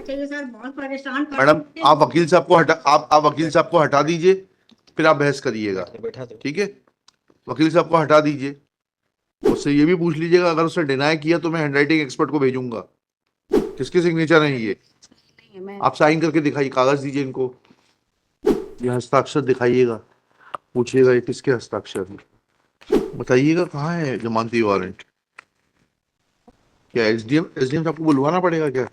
चाहिए सर, बहुत परेशान कर मैडम रहे हैं। आप वकील साहब को हटा, आप वकील साहब को हटा दीजिए, फिर आप बहस करिएगा। बैठा दो। ठीक है, वकील साहब को हटा दीजिए, उससे ये भी पूछ लीजिएगा अगर उसने डिनाई किया तो मैं हैंडराइटिंग एक्सपर्ट को भेजूंगा। किसके सिग्नेचर है ये? नहीं है, मैं आप साइन करके दिखाइए, कागज दीजिए इनको, ये हस्ताक्षर दिखाइएगा, पूछिएगा ये किसके हस्ताक्षर है, बताइएगा कहाँ है जमानती वारंट। क्या एसडीएम साहब को बुलवाना पड़ेगा क्या?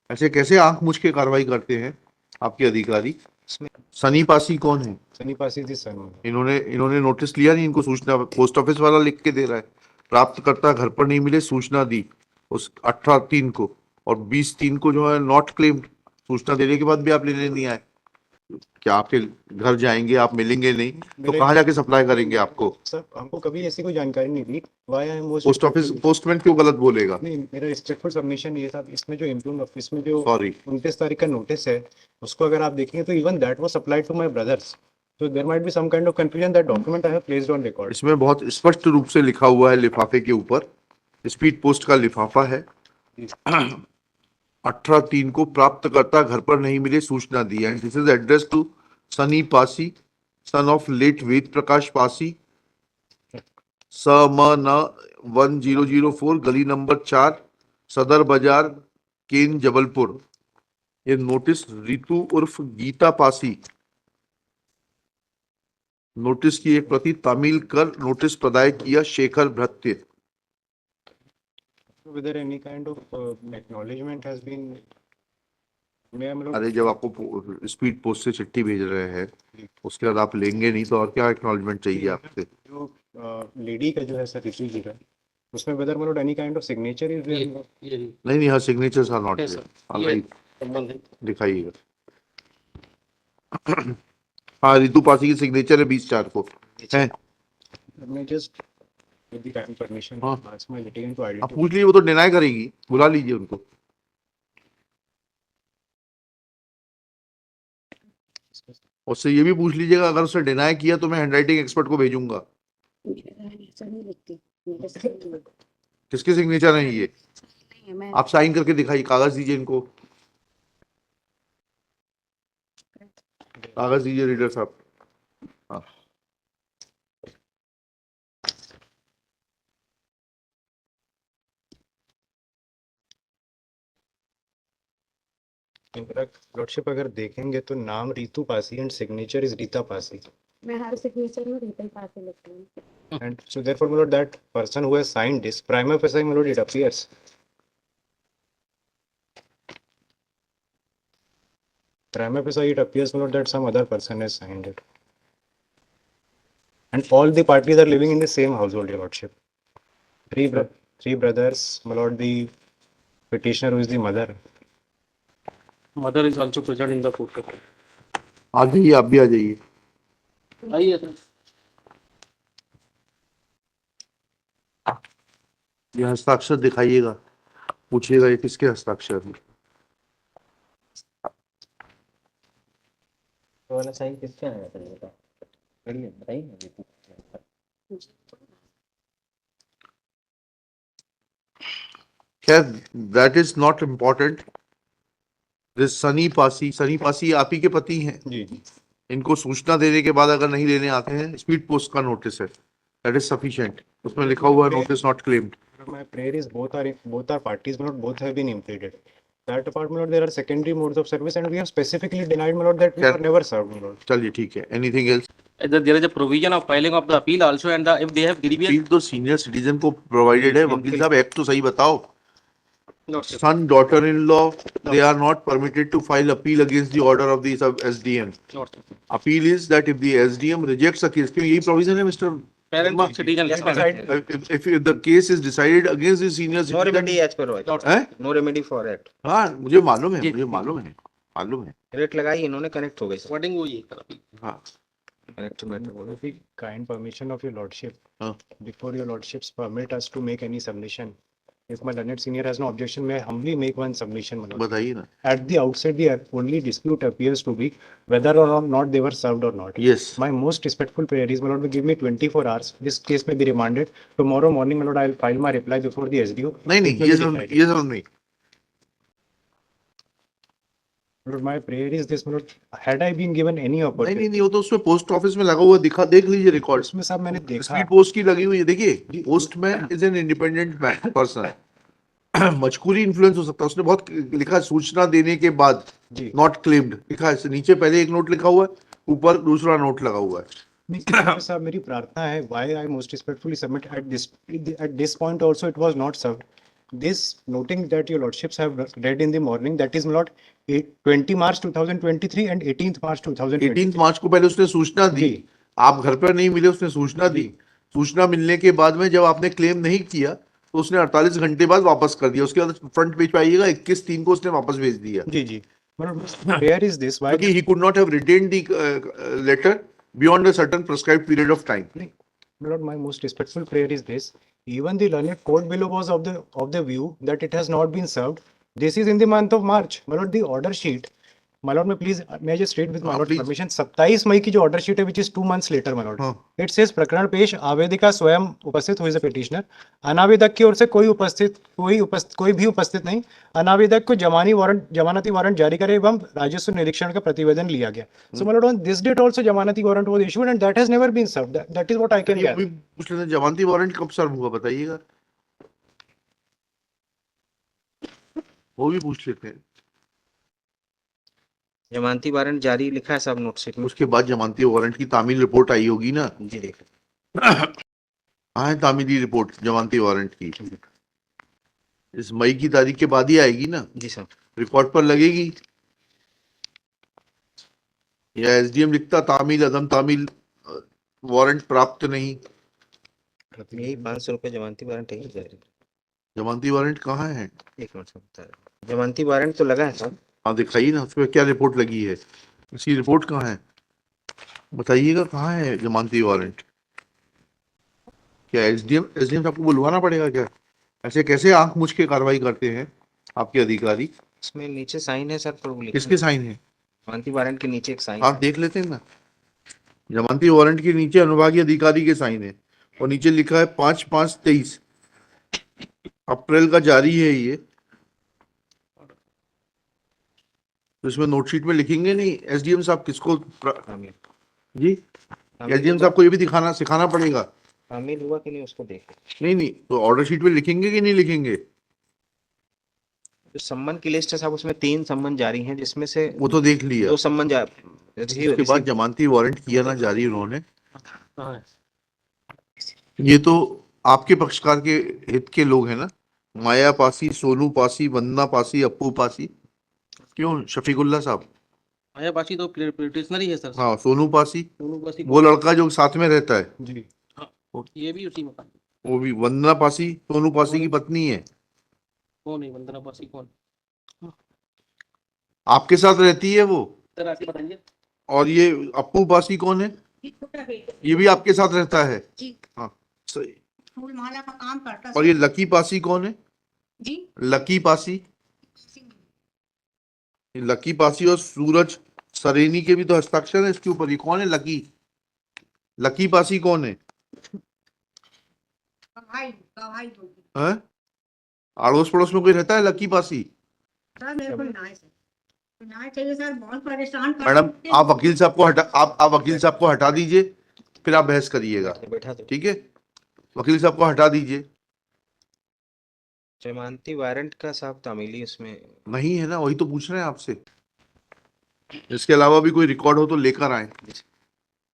ऐसे कैसे आंख मूछ के कार्रवाई करते हैं आपके अधिकारी? सनी पासी कौन है? सनी पासी जी सन। इन्होंने नोटिस लिया नहीं, इनको सूचना पोस्ट ऑफिस वाला लिख के दे रहा है, प्राप्तकर्ता घर पर नहीं मिले, सूचना दी उस 18/3 को, और 20/3 को जो है नॉट क्लेम्ड। सूचना देने के बाद भी आप लेने नहीं आए। क्या आपके घर जाएंगे, आप मिलेंगे नहीं तो कहाँ जाके सप्लाई करेंगे आपको? सर हमको कभी ऐसी कोई जानकारी नहीं दी। Why I am post office postman क्यों गलत बोलेगा? नहीं, मेरा रिस्पेक्टफुल सबमिशन ये था, इसमें जो इम्प्लूड ऑफिस में जो सॉरी, 29 तारीख का नोटिस है उसको अगर आप देखेंगे तो even that was supplied to my brothers, so there might be some kind of confusion that document I have placed on record. इसमें बहुत स्पष्ट रूप से लिखा हुआ है लिफाफे के ऊपर, स्पीड पोस्ट का लिफाफा है, 18/3 को प्राप्तकर्ता घर पर नहीं मिले, सूचना दी, and this is address to Sunny Pasi, son of late Ved Prakash Pasi, सम 1004, गली नंबर 4, सदर बाजार, केन, जबलपुर। ये नोटिस रितु उर्फ गीता पासी, नोटिस की एक प्रति तामील कर नोटिस प्रदाय किया Shekhar भृत्य। Whether any kind of acknowledgement has been, मैं मतलब अरे जब आपको स्पीड पोस्ट से चिट्ठी भेज रहे हैं उसके बाद आप लेंगे नहीं तो और क्या एक्नॉलेजमेंट चाहिए आपसे? जो लेडी का जो है सर ऋषि जी का, उसमें whether मतलब any kind of signature is there? नहीं नहीं, हाँ सिग्नेचर्स आर नॉट देयर, दिखाइएगा। हाँ, रितु पासी की सिग्नेचर है 20/4 को है। मैं just with the kind permission हाँ। ask my litigant to आप identify. पूछ लीजिए, वो तो डिनाई करेगी, बुला लीजिए उनको। उससे ये भी पूछ लीजिएगा अगर उसने डिनाई किया तो मैं हैंडराइटिंग एक्सपर्ट को भेजूंगा। सर नहीं लिखती, मेरे से नहीं लिखती। किसके सिग्नेचर है ये? नहीं है, मैं आप साइन करके दिखाइए, कागज दीजिए इनको, कागज दीजिए रीडर साहब। हाँ, इनफैक्ट लॉर्डशिप अगर देखेंगे तो नाम Ritu Pasi and signature is Rita Pasi, मैं हर सिग्नेचर में रिटन पास लिखती हूँ। and so therefore my lord that person who has signed this prima facie my lord it appears. Prima facie it appears my lord that some other person has signed it, and all the parties are living in the same household, your lordship. Three brothers, my lord, the petitioner who is the mother. Mother is also present in the court. आ जाइए, आप भी आ जाइए। आइए sir. ये हस्ताक्षर दिखाइएगा, पूछिएगा ये किसके हस्ताक्षर है। तो वाला साइन किसके आया था ये बताइए, बताइए। खैर that is not important. This Sunny Pasi आप ही के पति हैं। जी जी। इनको सूचना देने के बाद अगर नहीं लेने आते हैं, स्पीड पोस्ट का नोटिस है, दैट इज सफिशिएंट। उसमें लिखा हुआ है notice not claimed. My prayer is both are parties, my lord, both have been implicated. That apart, my lord, there are secondary modes of service, and we have specifically denied, my lord, that we Sir. are never served, my lord. चलिए ठीक है, anything else? There is a provision of filing of the appeal also, and if they have grievous. Appeal तो senior citizen को provided है। वकील साहब act तो सही बताओ। No, sir. Son, daughter-in-law, they are not permitted to file appeal against the order of the SDM. No, sir. Appeal is that if the SDM rejects a case, क्यों यही provision है mister? Parent citizen. Yes, sir. If the case is decided against the senior No citizen, remedy as per right. है? No remedy for it. हाँ मुझे मालूम है, जी। मुझे मालूम है। रेट लगाई इन्होंने, कनेक्ट हो गई सर। Wording वही है सर। हाँ कनेक्ट मैटर बोलो। With the kind permission of your lordship, हाँ। before your lordships permit us to make any submission, if my learned senior has no objection, may I humbly make one submission, my lord. बताइए ना। At the outset, the only dispute appears to be whether or not they were served or not. Yes. My most respectful prayer is, my lord, to give me 24 hours. This case may be remanded. Tomorrow morning, my lord, I will file my reply before the SDO. नहीं It नहीं, may ये be समझ decided. ये समझ नहीं। Lord, my prayer is this, my Lord, had I been given any नहीं opportunity, नहीं, वो तो उसमें पोस्ट ऑफिस में लगा हुआ दिखा, देख लीजिए रिकॉर्ड, उसमें साहब मैंने देखा स्पीड पोस्ट की लगी हुई है, देखिए postman is an independent person. मजकूरी इन्फ्लुएंस हो सकता है, उसने बहुत लिखा है, सूचना देने के बाद जी नॉट क्लेम्ड लिखा है, नीचे पहले एक नोट लिखा हुआ है, ऊपर दूसरा नोट लगा हुआ है। नहीं सर, साहब मेरी प्रार्थना है, why I most respectfully submit at this point also it was not served. This noting that your lordships have read in the morning, that is my lord 20 March 2023 and 18th March 2020. 18 मार्च को पहले उसने सूचना दी, जी। आप घर पर नहीं मिले, उसने सूचना दी, सूचना मिलने के बाद में जब आपने क्लेम नहीं किया तो उसने 48 घंटे बाद वापस कर दिया, उसके बाद फ्रंट पेज पे आइएगा 21/3 को उसने वापस भेज दिया, जी जी prayer is this, why क्योंकि he could not have written the letter beyond a certain prescribed period of time. My lord, my most respectful prayer is this. Even the learned court below was of the view that it has not been served. This is in the month of March. My lord, the order sheet. My lord, may I just read with my हाँ, lord's please. permission. 27 मई की जो order sheet है, which is 2 months later, my lord. हाँ। It says प्रकरण पेश आवेदिका स्वयं उपस्थित हुई petitioner. अनावेदक की ओर से कोई भी उपस्थित नहीं। अनावेदक को जमानती वारंट जारी करे एवं राजस्व निरीक्षण का प्रतिवेदन लिया गया। So my lord, on this date also जमानती warrant was issued and that has never been served. That is what I can ये gather. भी पूछ लेते हैं, जमानती वारंट कब सर्व हुआ बताइएगा, वो भी पूछ लेते हैं। जमानती वारंट जारी लिखा है सब नोटशीट में। उसके बाद जमानती वारंट की तामील रिपोर्ट आई होगी ना, जी देखो, कहाँ है तामीली रिपोर्ट जमानती वारंट की, इस मई की तारीख के बाद ही आएगी ना, जी सर। रिकॉर्ड पर लगेगी, या एसडीएम लिखता तामील अदम तामील वारंट प्राप्त नहीं। यही 500 रुपये जमानती वारंट है जारी। जमानती वारंट कहाँ है, एक मिनट सर बता रहा हूँ। जमानती वारंट तो लगा है सर। हाँ दिखाइए ना, उसमें क्या रिपोर्ट लगी है, इसकी रिपोर्ट कहाँ है, बताइएगा कहाँ है जमानती वारंट। क्या एसडीएम आपको बुलवाना पड़ेगा क्या, ऐसे कैसे आंख मुझ के कार्रवाई करते हैं आपके अधिकारी, इसमें नीचे साइन है सर, पर वो लिखा किसके साइन है, जमानती वारंट के नीचे एक साइन आप देख लेते हैं ना, जमानती वारंट के नीचे अनुभागीय अधिकारी के साइन है और नीचे लिखा है 5/5/23 अप्रैल का जारी है ये, तो इसमें नोटशीट में लिखेंगे नहीं एसडीएम साहब किसको शामिल। जी, एसडीएम साहब को ये भी दिखाना सिखाना पड़ेगा। शामिल हुआ कि नहीं उसको देखे। नहीं तो ऑर्डर शीट में लिखेंगे कि नहीं लिखेंगे, जो सम्मन की लिस्ट है साहब, उसमें 3 सम्मन जारी हैं, जिसमें से वो तो देख लिया, 2 सम्मन उसके बाद जमानती वारंट किया ना जारी उन्होंने, ये तो आपके पक्षकार के हित के लोग हैं ना, माया पासी, सोनू पासी, वंदना पासी, अप्पू पासी, क्यों शफीकुल्ला साहब, माया बासी तो पिटिशनर ही है सर। हाँ सोनू पासी, दोनों बासी वो लड़का जो साथ में रहता है, जी ये भी उसी में। वो भी वंदना पासी सोनू पासी की पत्नी है, कौन है वंदना बासी, कौन आपके साथ रहती है वो, सर आके बताइए। और ये अप्पू पासी कौन है, ये छोटा बेटा ये भी आपके साथ रहता है, जी, हाँ सही। फूल माला का काम करता और ये लकी पासी कौन है, जी, लकी पासी, ये लकी पासी और सूरज सरेनी के भी तो हस्ताक्षर है इसके ऊपर, ये कौन है लकी पासी कौन है, गवाही होगी हैं? अड़ोस पड़ोस में कोई रहता है लकी पासी, सर, मेरे को ना चाहिए सर, बहुत परेशान कर मैडम आप वकील साहब को हटा, आप वकील साहब को हटा दीजिए, फिर आप बहस करिएगा, बैठा तो ठीक है, वकील साहब को हटा दीजिए, जमानती वारंट का साहब तामीली उसमें नहीं है ना, वही तो पूछ रहे हैं आपसे, इसके अलावा भी कोई रिकॉर्ड हो तो लेकर आए।